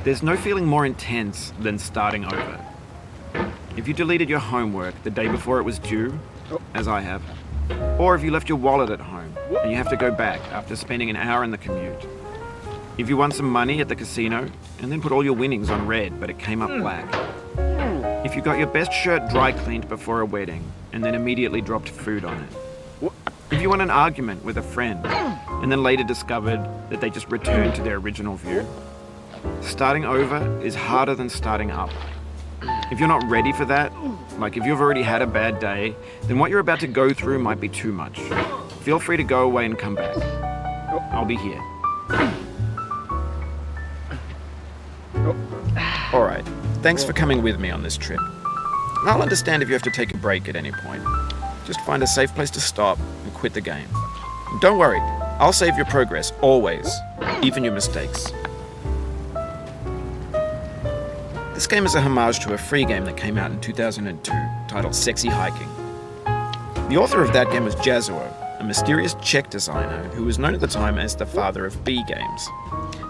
There's no feeling more intense than starting over. If you deleted your homework the day before it was due, as I have, or if you left your wallet at home and you have to go back after spending an hour in the commute. If you won some money at the casino and then put all your winnings on red but it came up black. If you got your best shirt dry cleaned before a wedding and then immediately dropped food on it. If you won an argument with a friend and then later discovered that they just returned to their original view. Starting over is harder than starting up. If you're not ready for that, like if you've already had a bad day, then what you're about to go through might be too much. Feel free to go away and come back. I'll be here. Alright, thanks for coming with me on this trip. I'll understand if you have to take a break at any point. Just find a safe place to stop and quit the game. And don't worry, I'll save your progress, always, even your mistakes. This game is a homage to a free game that came out in 2002 titled Sexy Hiking. The author of that game was Jazzuo, a mysterious Czech designer who was known at the time as the father of B games.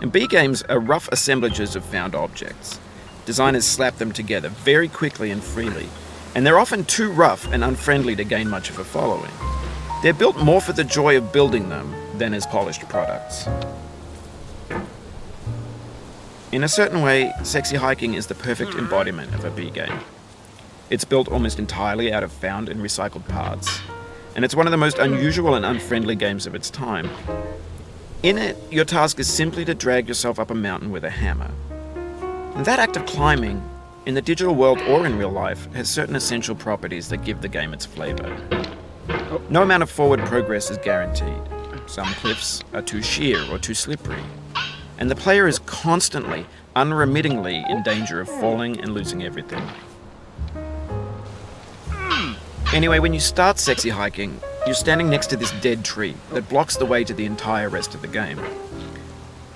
And B games are rough assemblages of found objects. Designers slap them together very quickly and freely, and they're often too rough and unfriendly to gain much of a following. They're built more for the joy of building them than as polished products. In a certain way, Sexy Hiking is the perfect embodiment of a B game. It's built almost entirely out of found and recycled parts, and it's one of the most unusual and unfriendly games of its time. In it, your task is simply to drag yourself up a mountain with a hammer. And that act of climbing, in the digital world or in real life, has certain essential properties that give the game its flavor. No amount of forward progress is guaranteed. Some cliffs are too sheer or too slippery. And the player is constantly, unremittingly in danger of falling and losing everything. Anyway, when you start Sexy Hiking, you're standing next to this dead tree that blocks the way to the entire rest of the game.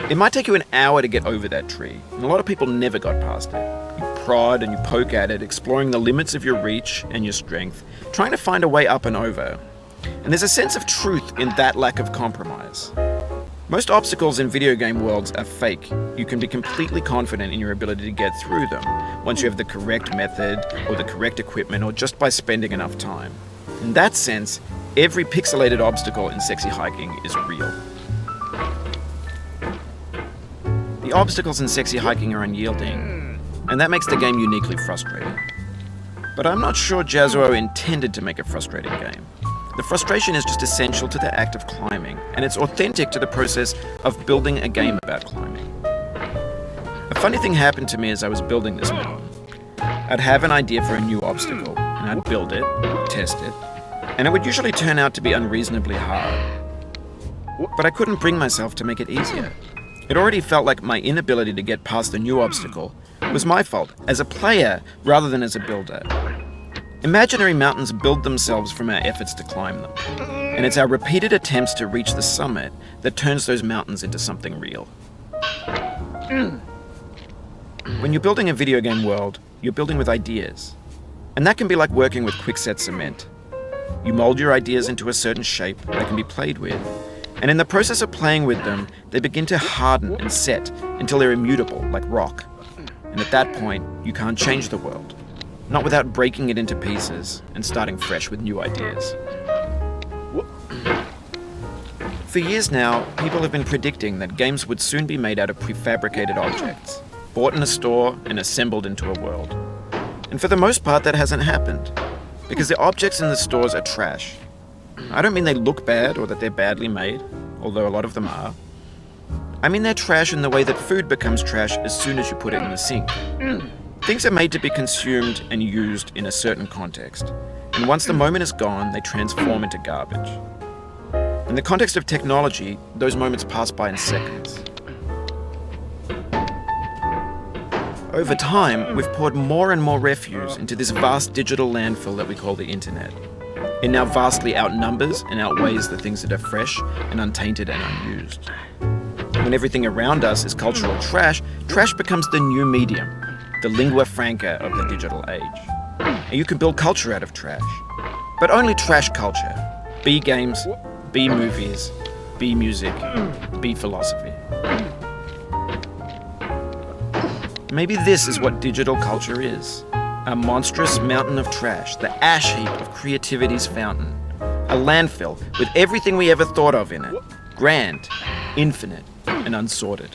It might take you an hour to get over that tree, and a lot of people never got past it. You prod and you poke at it, exploring the limits of your reach and your strength, trying to find a way up and over. And there's a sense of truth in that lack of compromise. Most obstacles in video game worlds are fake. You can be completely confident in your ability to get through them once you have the correct method or the correct equipment or just by spending enough time. In that sense, every pixelated obstacle in Sexy Hiking is real. The obstacles in Sexy Hiking are unyielding, and that makes the game uniquely frustrating. But I'm not sure Jazzuo intended to make a frustrating game. The frustration is just essential to the act of climbing, and it's authentic to the process of building a game about climbing. A funny thing happened to me as I was building this mountain. I'd have an idea for a new obstacle, and I'd build it, test it, and it would usually turn out to be unreasonably hard. But I couldn't bring myself to make it easier. It already felt like my inability to get past the new obstacle was my fault, as a player rather than as a builder. Imaginary mountains build themselves from our efforts to climb them, and it's our repeated attempts to reach the summit that turns those mountains into something real. When you're building a video game world, you're building with ideas, and that can be like working with quickset cement. You mold your ideas into a certain shape that can be played with, and in the process of playing with them, they begin to harden and set until they're immutable, like rock. And at that point, you can't change the world. Not without breaking it into pieces and starting fresh with new ideas. For years now, people have been predicting that games would soon be made out of prefabricated objects, bought in a store and assembled into a world. And for the most part, that hasn't happened, because the objects in the stores are trash. I don't mean they look bad or that they're badly made, although a lot of them are. I mean they're trash in the way that food becomes trash as soon as you put it in the sink. Things are made to be consumed and used in a certain context, and once the moment is gone, they transform into garbage. In the context of technology, those moments pass by in seconds. Over time, we've poured more and more refuse into this vast digital landfill that we call the internet. It now vastly outnumbers and outweighs the things that are fresh and untainted and unused. When everything around us is cultural trash, trash becomes the new medium, the lingua franca of the digital age. And you can build culture out of trash. But only trash culture. Be games, be movies, be music, be philosophy. Maybe this is what digital culture is. A monstrous mountain of trash, the ash heap of creativity's fountain. A landfill with everything we ever thought of in it. Grand, infinite, and unsorted.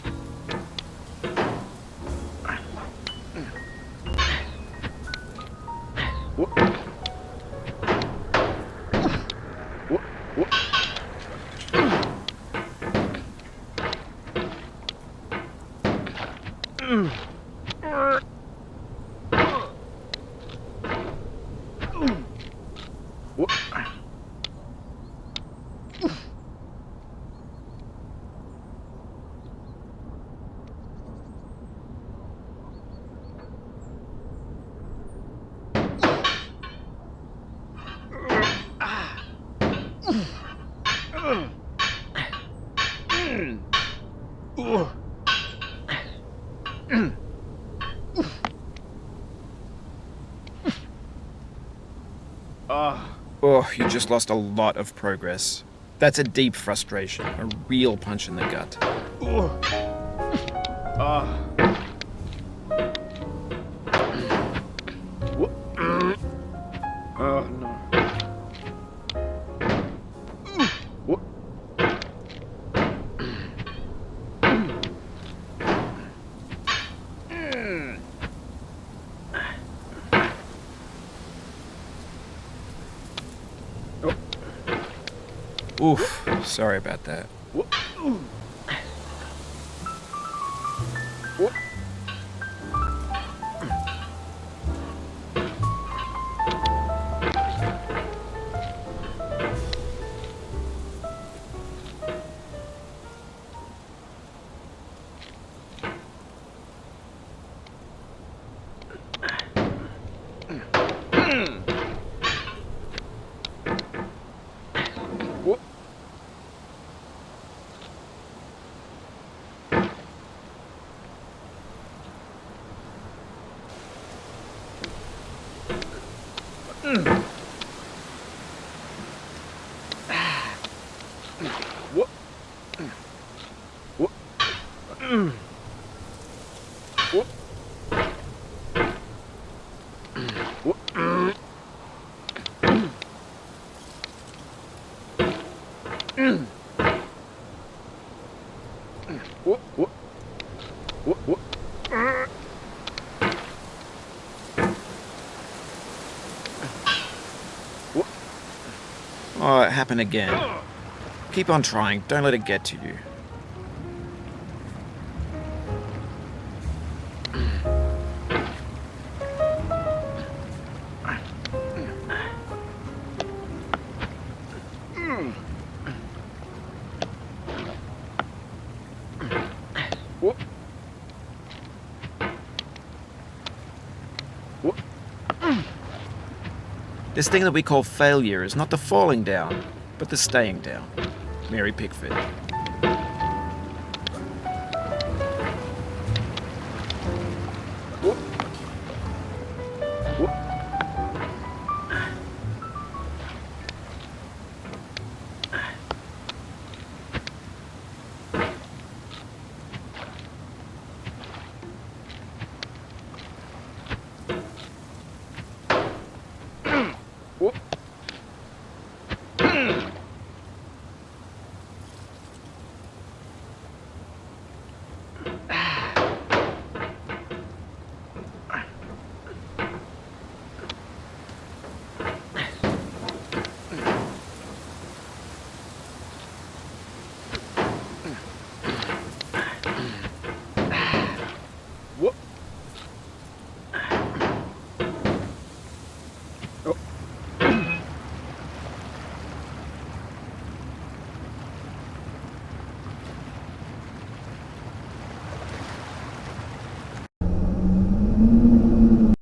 Oh, you just lost a lot of progress. That's a deep frustration, a real punch in the gut. Oh, no. Oof, sorry about that. Oh, it happened again. Keep on trying, don't let it get to you. This thing that we call failure is not the falling down, but the staying down. Mary Pickford.